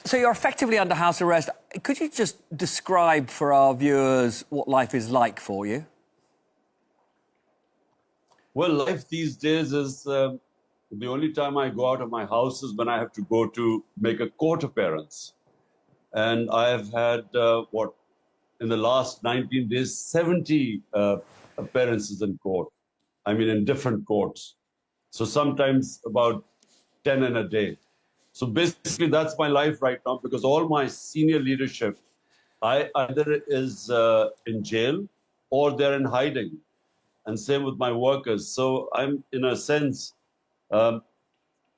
So you're effectively under house arrest. Could you just describe for our viewers what life is like for you? Well, life these days is the only time I go out of my house is when I have to go to make a court appearance. And I have had, in the last 19 days, 70 appearances in court. I mean, in different courts. So sometimes about 10 in a day. So basically, that's my life right now because all my senior leadership, I either is in jail or they're in hiding. And same with my workers. So I'm, in a sense, I'm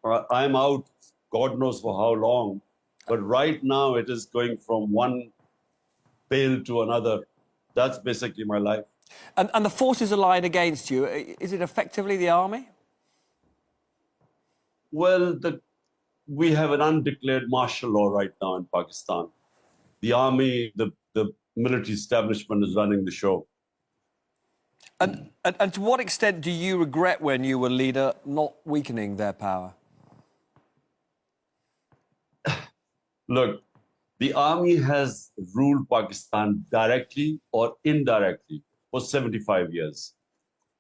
out, God knows for how long. But right now, it is going from one pail to another. That's basically my life. And the forces aligned against you, is it effectively the army? Well, we have an undeclared martial law right now in Pakistan. The army, the military establishment is running the show. And to what extent do you regret, when you were leader, not weakening their power? Look, the army has ruled Pakistan directly or indirectly for 75 years.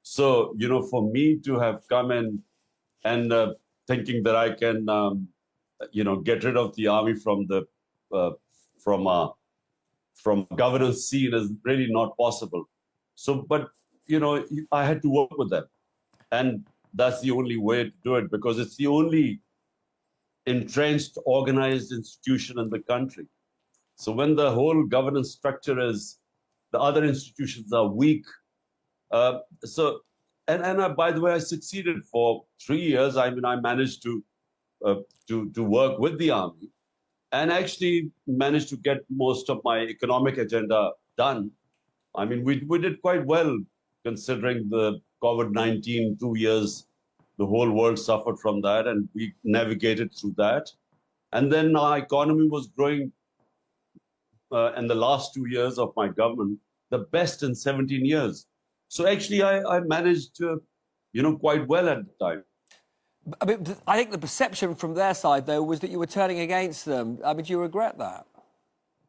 So, for me to have come in and thinking that I can, get rid of the army from the from governance scene is really not possible. So, but I had to work with them, and that's the only way to do it because it's the only entrenched, organized institution in the country. So when the whole governance structure is, the other institutions are weak. By the way, I succeeded for 3 years. I mean, I managed to work with the army and actually managed to get most of my economic agenda done. I mean, we did quite well considering the COVID-19 2 years. The whole world suffered from that, and we navigated through that. And then our economy was growing in the last 2 years of my government, the best in 17 years. So actually, I managed, quite well at the time. I mean, I think the perception from their side, though, was that you were turning against them. I mean, do you regret that?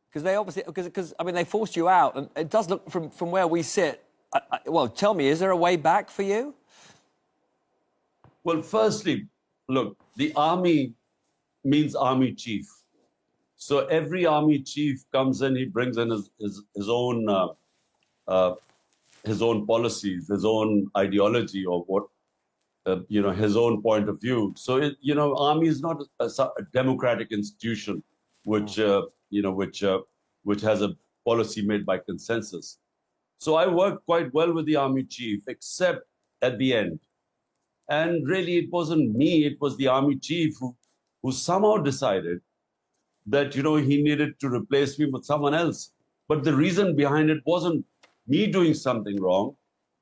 Because they obviously, I mean, they forced you out, and it does look from where we sit. Well, tell me, is there a way back for you? Well, firstly, look, the army means army chief. So every army chief comes in, he brings in his own policies, his own ideology, or what his own point of view. So army is not a democratic institution, which which has a policy made by consensus. So I worked quite well with the army chief, except at the end. And really, it wasn't me, it was the army chief who somehow decided that, he needed to replace me with someone else. But the reason behind it wasn't me doing something wrong,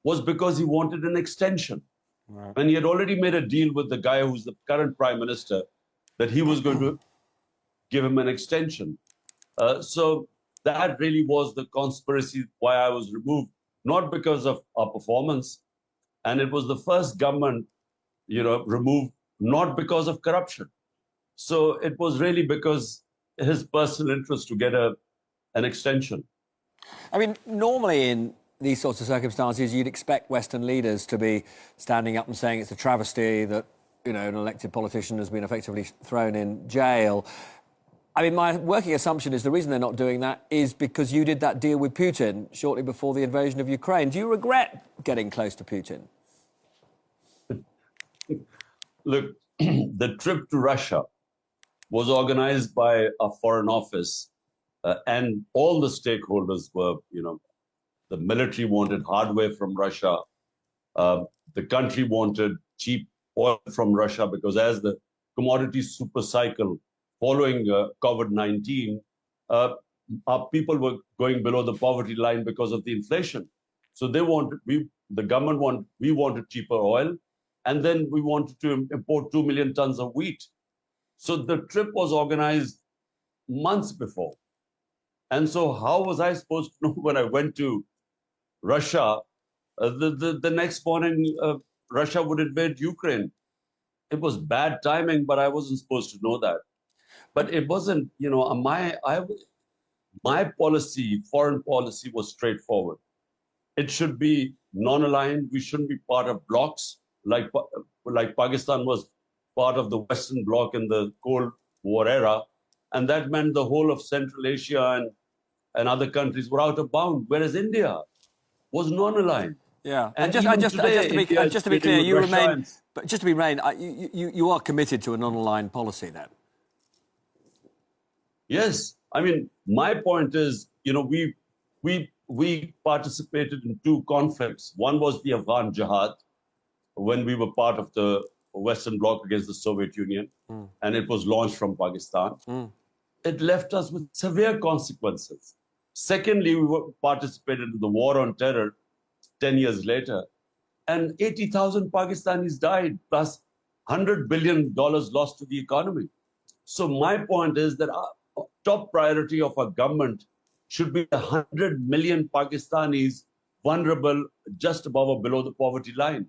was because he wanted an extension. Right. And he had already made a deal with the guy who's the current prime minister that he was going to give him an extension. So that really was the conspiracy why I was removed, not because of our performance. And it was the first government, removed, not because of corruption. So it was really because his personal interest to get an extension. I mean, normally in these sorts of circumstances, you'd expect Western leaders to be standing up and saying it's a travesty that, an elected politician has been effectively thrown in jail. I mean, my working assumption is the reason they're not doing that is because you did that deal with Putin shortly before the invasion of Ukraine. Do you regret getting close to Putin? Look, the trip to Russia was organized by a foreign office, and all the stakeholders were, the military wanted hardware from Russia. The country wanted cheap oil from Russia because as the commodity super cycle following COVID-19, our people were going below the poverty line because of the inflation. So we wanted cheaper oil, and then we wanted to import 2 million tons of wheat. So the trip was organized months before. And so how was I supposed to know when I went to Russia, the next morning, Russia would invade Ukraine? It was bad timing, but I wasn't supposed to know that. But it wasn't, my policy, foreign policy was straightforward. It should be non-aligned. We shouldn't be part of blocs like Pakistan was part of the Western Bloc in the Cold War era, and that meant the whole of Central Asia and other countries were out of bound, whereas India was non-aligned. Yeah, And just even to today, India is be clear, with you Russia remain, and- but just to be remain, you are committed to a non-aligned policy then. Yes, I mean, my point is, we participated in two conflicts. One was the Afghan Jihad, when we were part of the Western Bloc against the Soviet Union, and it was launched from Pakistan. It left us with severe consequences. Secondly, participated in the war on terror 10 years later, and 80,000 Pakistanis died, plus $100 billion lost to the economy. So my point is that our top priority of our government should be the 100 million Pakistanis vulnerable just above or below the poverty line.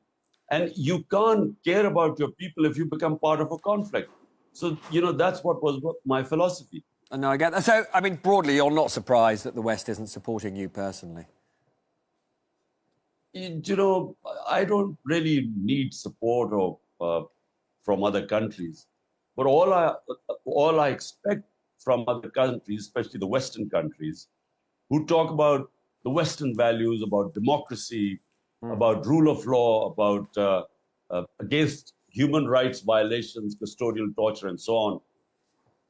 And you can't care about your people if you become part of a conflict. So, that's what was my philosophy. No, I get that. So, I mean, broadly, you're not surprised that the West isn't supporting you personally? I don't really need support from other countries. But all I expect from other countries, especially the Western countries, who talk about the Western values, about democracy, about rule of law, about against human rights violations, custodial torture, and so on.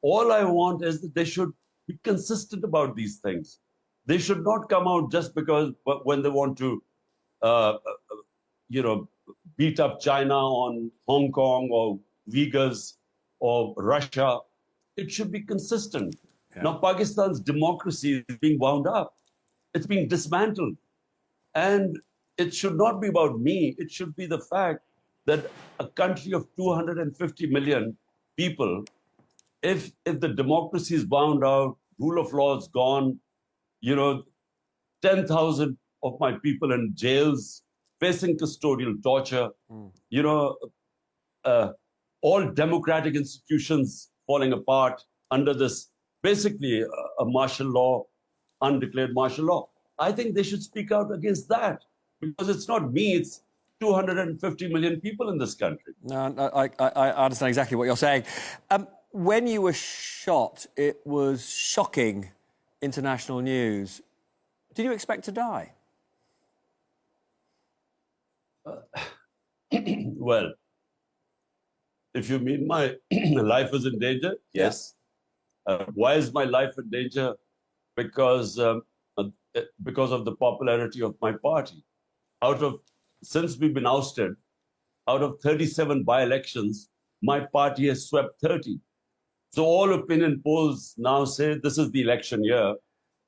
All I want is that they should be consistent about these things. They should not come out just because when they want to, beat up China on Hong Kong or Uyghurs or Russia. It should be consistent. Yeah. Now, Pakistan's democracy is being wound up. It's being dismantled. And it should not be about me. It should be the fact that a country of 250 million people, if the democracy is wound out, rule of law is gone, 10,000 of my people in jails, facing custodial torture, all democratic institutions falling apart under this, basically a martial law, undeclared martial law. I think they should speak out against that, because it's not me, it's 250 million people in this country. No, I understand exactly what you're saying. When you were shot, it was shocking international news. Did you expect to die? Well, if you mean my life is in danger, yes. Why is my life in danger? Because of the popularity of my party. Since we've been ousted, out of 37 by-elections, my party has swept 30. So all opinion polls now say this is the election year,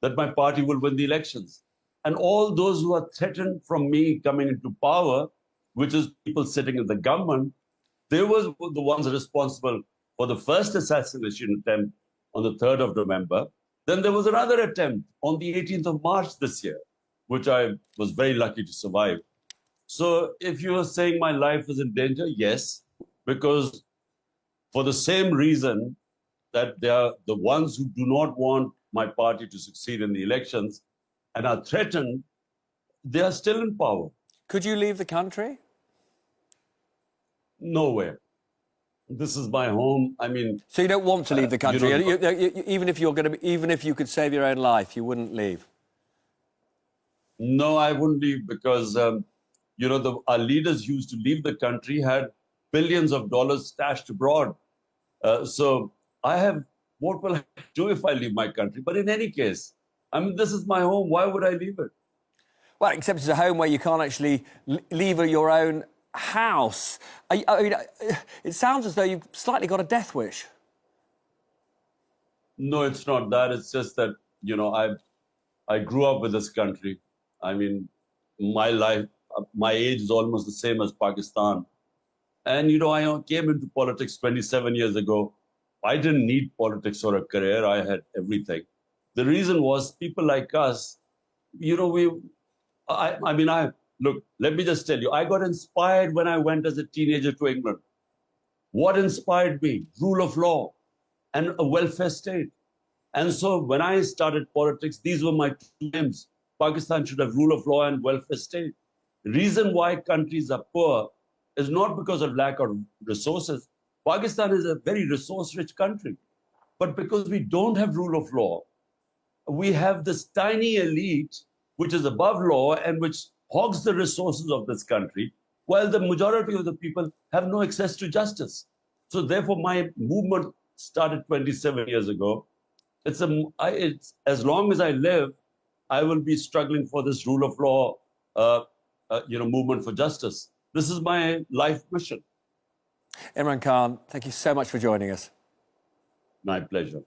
that my party will win the elections. And all those who are threatened from me coming into power, which is people sitting in the government, they were the ones responsible for the first assassination attempt on the 3rd of November. Then there was another attempt on the 18th of March this year, which I was very lucky to survive. So if you are saying my life is in danger, yes, because for the same reason that they are the ones who do not want my party to succeed in the elections and are threatened, they are still in power. Could you leave the country? Nowhere. This is my home. I mean, so you don't want to leave the country, even if even if you could save your own life, you wouldn't leave. No, I wouldn't leave because our leaders used to leave the country, had billions of dollars stashed abroad. So what will I do if I leave my country? But in any case, I mean, this is my home. Why would I leave it? Well, except it's a home where you can't actually leave your own house. I mean, it sounds as though you've slightly got a death wish. No, it's not that. It's just that, I grew up with this country. I mean, my life, my age is almost the same as Pakistan. And, I came into politics 27 years ago. I didn't need politics or a career. I had everything. The reason was people like us, look, let me just tell you, I got inspired when I went as a teenager to England. What inspired me? Rule of law. and a welfare state. And so when I started politics, these were my two aims. Pakistan should have rule of law and welfare state. The reason why countries are poor is not because of lack of resources. Pakistan is a very resource-rich country. But because we don't have rule of law, we have this tiny elite which is above law and which hogs the resources of this country, while the majority of the people have no access to justice. So therefore, my movement started 27 years ago. It's as long as I live, I will be struggling for this rule of law, movement for justice. This is my life mission. Imran Khan, thank you so much for joining us. My pleasure.